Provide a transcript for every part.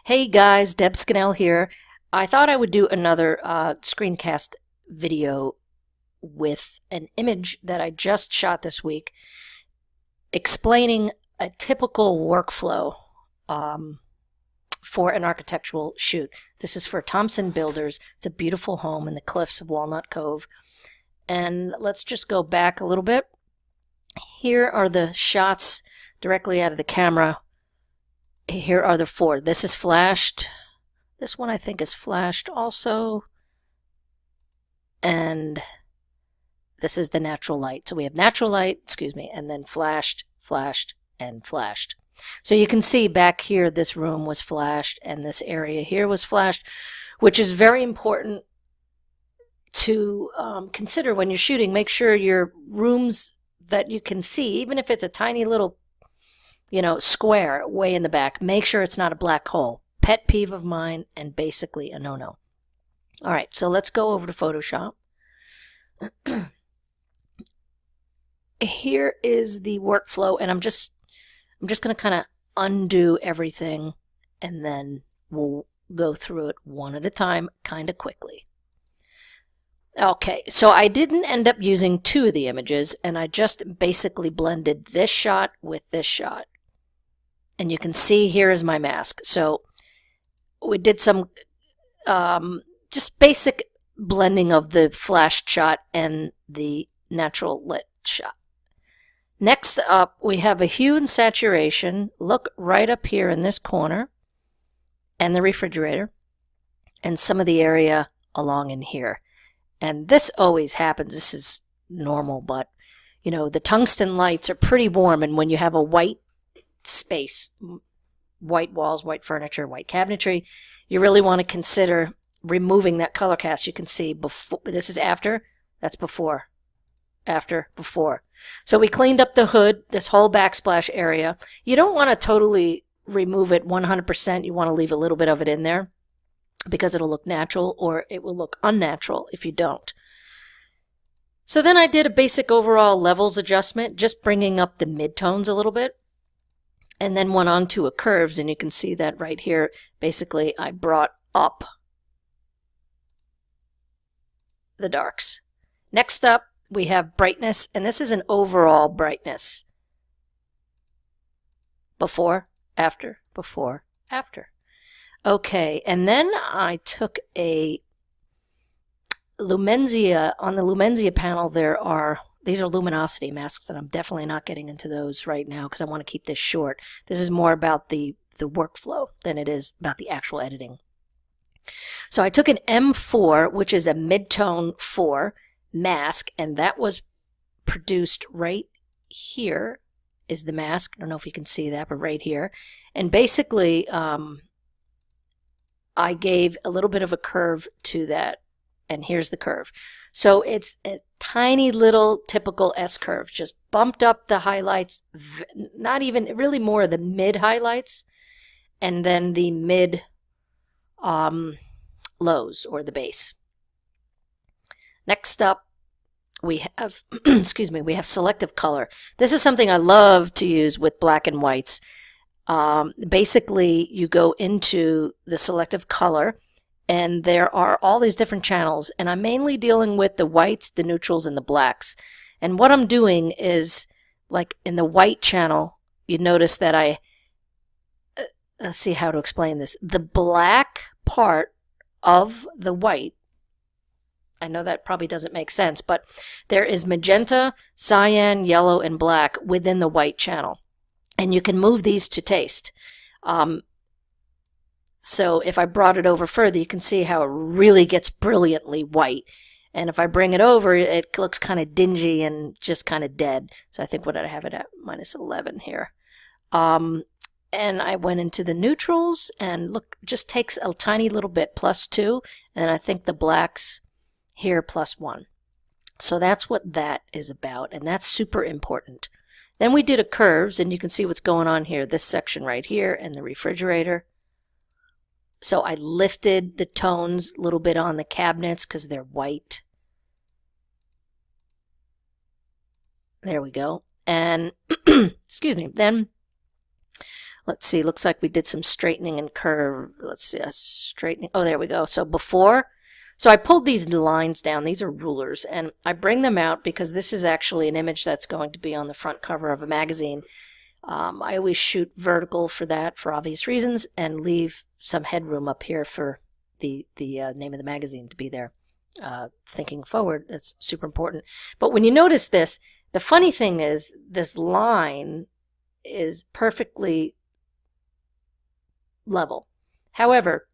Hey guys, Deb Scannell here. I thought I would do another screencast video with an image that I just shot this week explaining a typical workflow for an architectural shoot. This is for Thompson Builders. It's a beautiful home in the cliffs of Walnut Cove. And let's just go back a little bit. Here are the shots directly out of the camera. Here are the four. This is flashed. This one I think is flashed also. And this is the natural light. So we have natural light, and then flashed, flashed, and flashed. So you can see back here this room was flashed and this area here was flashed, which is very important to consider when you're shooting. Make sure your rooms that you can see, even if it's a tiny little square way in the back, make sure it's not a black hole. Pet peeve of mine and basically a no-no. All right, so let's go over to Photoshop. Here is the workflow, and I'm just going to kind of undo everything, and then we'll go through it one at a time kind of quickly. Okay, so I didn't end up using two of the images, and I just basically blended this shot with this shot. And you can see here is my mask. So we did some just basic blending of the flashed shot and the natural lit shot. Next up, we have a hue and saturation. Look right up here in this corner and the refrigerator and some of the area along in here. And this always happens. This is normal, but the tungsten lights are pretty warm, and when you have a white space, white walls, white furniture, white cabinetry, you really want to consider removing that color cast. You can see before, this is after, that's before, after, before. So we cleaned up the hood, this whole backsplash area. You don't want to totally remove it 100%. You want to leave a little bit of it in there because it'll look natural, or it will look unnatural if you don't. So then I did a basic overall levels adjustment, just bringing up the midtones a little bit. And then went on to a curves, and you can see that right here. Basically, I brought up the darks. Next up, we have brightness, and this is an overall brightness. Before, after, before, after. Okay, and then I took a Lumenzia. On the Lumenzia panel, these are luminosity masks, and I'm definitely not getting into those right now because I want to keep this short. This is more about the workflow than it is about the actual editing. So I took an M4, which is a mid-tone 4 mask, and that was produced right here is the mask. I don't know if you can see that, but right here. And basically, I gave a little bit of a curve to that, and here's the curve. So it's a tiny little typical S-curve, just bumped up the highlights, not even, really more the mid highlights, and then the mid lows, or the base. Next up, we have, we have selective color. This is something I love to use with black and whites. Basically, you go into the selective color, and there are all these different channels, and I'm mainly dealing with the whites, the neutrals, and the blacks. And what I'm doing is, like in the white channel, you notice that let's see how to explain this. The black part of the white, I know that probably doesn't make sense, but there is magenta, cyan, yellow, and black within the white channel. And you can move these to taste. So if I brought it over further, you can see how it really gets brilliantly white. And if I bring it over, it looks kind of dingy and just kind of dead. So I think what did I have it at? -11 here. And I went into the neutrals, and look, just takes a tiny little bit, +2. And I think the blacks here +1. So that's what that is about. And that's super important. Then we did a curves, and you can see what's going on here. This section right here and the refrigerator. So I lifted the tones a little bit on the cabinets because they're white. There we go. And excuse me. Then let's see, looks like we did some straightening and curve. Let's see, straightening. Oh, there we go. So before, so I pulled these lines down. These are rulers, and I bring them out because this is actually an image that's going to be on the front cover of a magazine. I always shoot vertical for that for obvious reasons and leave some headroom up here for the name of the magazine to be there. Thinking forward, that's super important. But when you notice this, the funny thing is this line is perfectly level. However,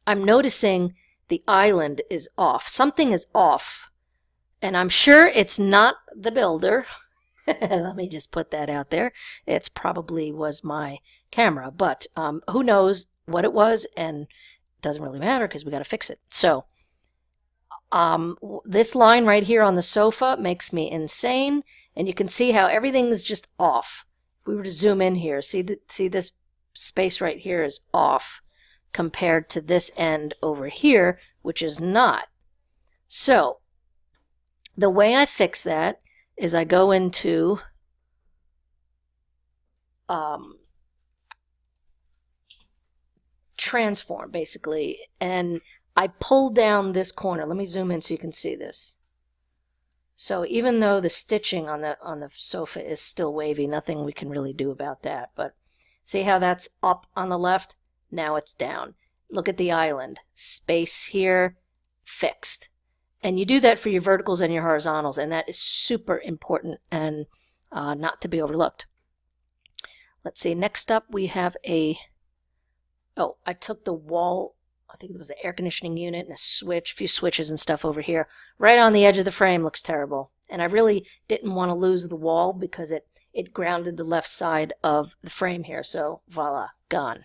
I'm noticing the island is off. Something is off, and I'm sure it's not the builder. Let me just put that out there. It's probably was my camera, but who knows what it was, and it doesn't really matter because we got to fix it. So this line right here on the sofa makes me insane, and you can see how everything is just off. If we were to zoom in here, see this space right here is off compared to this end over here, which is not. So the way I fix that is I go into transform, basically, and I pull down this corner. Let me zoom in so you can see this. So even though the stitching on the sofa is still wavy, nothing we can really do about that. But see how that's up on the left? Now it's down. Look at the island. Space here, fixed. And you do that for your verticals and your horizontals, and that is super important and not to be overlooked. Let's see, next up we have I took the wall, I think it was the air conditioning unit and a switch, a few switches and stuff over here. Right on the edge of the frame, looks terrible. And I really didn't want to lose the wall because it grounded the left side of the frame here. So voila, gone.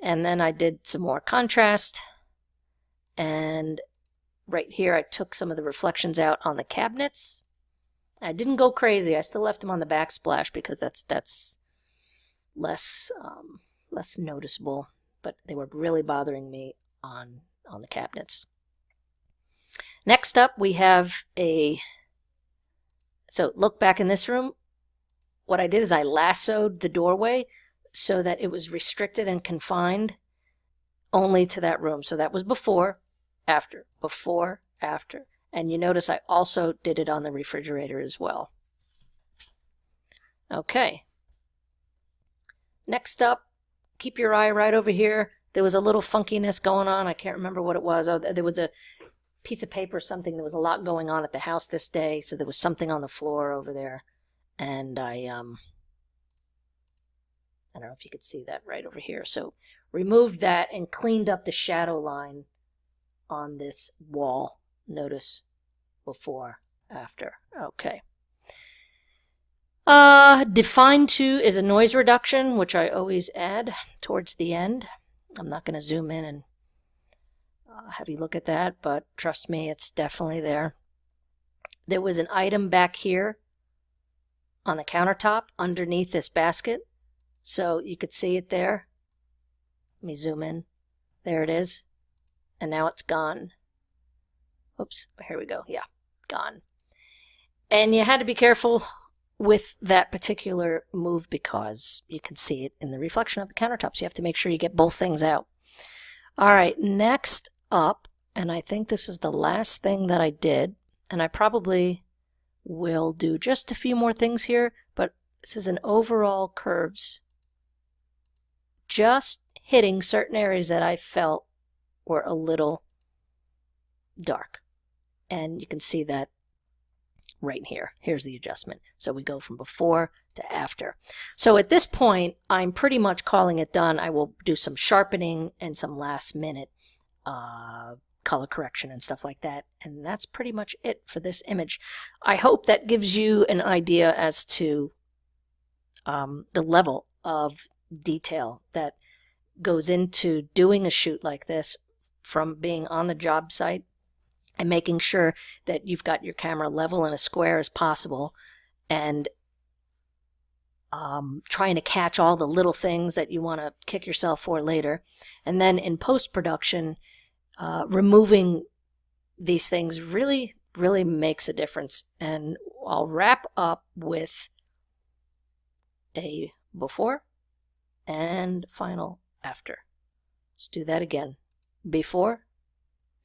And then I did some more contrast. And right here I took some of the reflections out on the cabinets. I didn't go crazy. I still left them on the backsplash because that's less noticeable. But they were really bothering me on the cabinets. Next up we have so look back in this room. What I did is I lassoed the doorway so that it was restricted and confined only to that room. So that was before, after, before, after. And you notice I also did it on the refrigerator as well. Okay. Next up, keep your eye right over here. There was a little funkiness going on. I can't remember what it was. Oh, there was a piece of paper or something. There was a lot going on at the house this day, so there was something on the floor over there. And I don't know if you could see that right over here. So removed that and cleaned up the shadow line on this wall. Notice before, after. Okay. Define to is a noise reduction, which I always add towards the end. I'm not going to zoom in and have you look at that, but trust me, it's definitely there. There was an item back here on the countertop underneath this basket, so you could see it there. Let me zoom in. There it is. And now it's gone. Oops, here we go. Yeah, gone. And you had to be careful with that particular move because you can see it in the reflection of the countertops. You have to make sure you get both things out. All right, next up, and I think this is the last thing that I did, and I probably will do just a few more things here, but this is an overall curves. Just hitting certain areas that I felt were a little dark. And you can see that right here. Here's the adjustment. So we go from before to after. So at this point, I'm pretty much calling it done. I will do some sharpening and some last minute color correction and stuff like that. And that's pretty much it for this image. I hope that gives you an idea as to the level of detail that goes into doing a shoot like this, from being on the job site and making sure that you've got your camera level and as square as possible, and trying to catch all the little things that you want to kick yourself for later. And then in post-production, removing these things really makes a difference. And I'll wrap up with a before and final after. Let's do that again. Before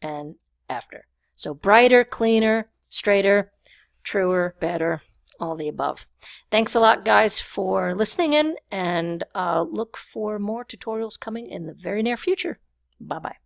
and after. So brighter, cleaner, straighter, truer, better, all the above. Thanks a lot, guys, for listening in, and look for more tutorials coming in the very near future. Bye-bye.